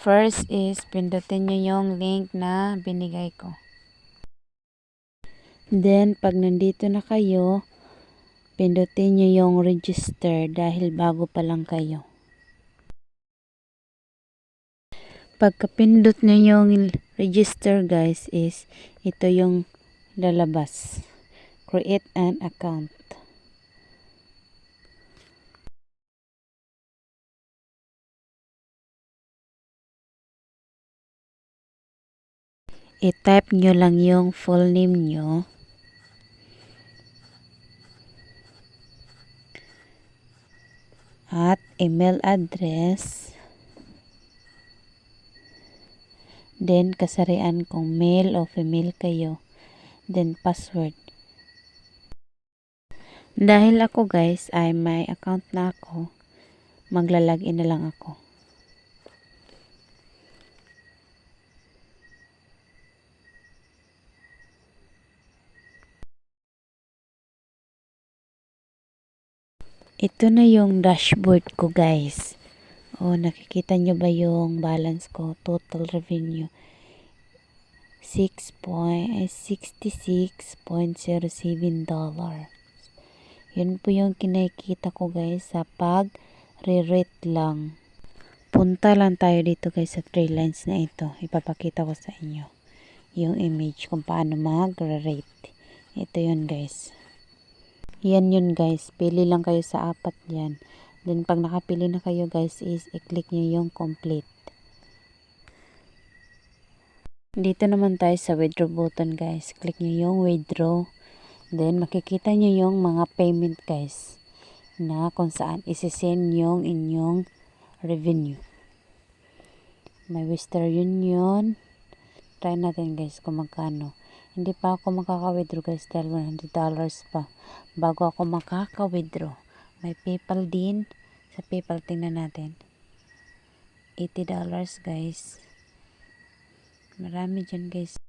First is, pindutin nyo yung link na binigay ko. Then, pag nandito na kayo, pindutin nyo yung register dahil bago pa lang kayo. Pagkapindot nyo yung register guys is, ito yung lalabas. Create an account. I-type nyo lang yung full name nyo. At email address. Then, kasarian kung male o female kayo. Then, password. Dahil ako guys ay may account na ako, maglalagin na lang ako. Ito na yung dashboard ko guys. O, nakikita nyo ba yung balance ko? Total revenue. $66.07. Yun po yung kinikita ko guys sa pag-re-rate lang. Punta lang tayo dito guys sa 3 lines na ito. Ipapakita ko sa inyo yung image kung paano mag-rate. Ito yun guys. Yan yun guys. Pili lang kayo sa 4 yan. Then pag nakapili na kayo guys is i-click nyo yung complete. Dito naman tayo sa withdraw button guys. Click nyo yung withdraw. Then makikita nyo yung mga payment guys. Na kung saan isi-send yung inyong revenue. May Western Union. Try natin guys kung magkano. Hindi pa ako makaka-withdraw guys dahil $100 pa bago ako makaka-withdraw. May PayPal din. Sa PayPal tingnan natin. $80 guys. Marami dyan guys.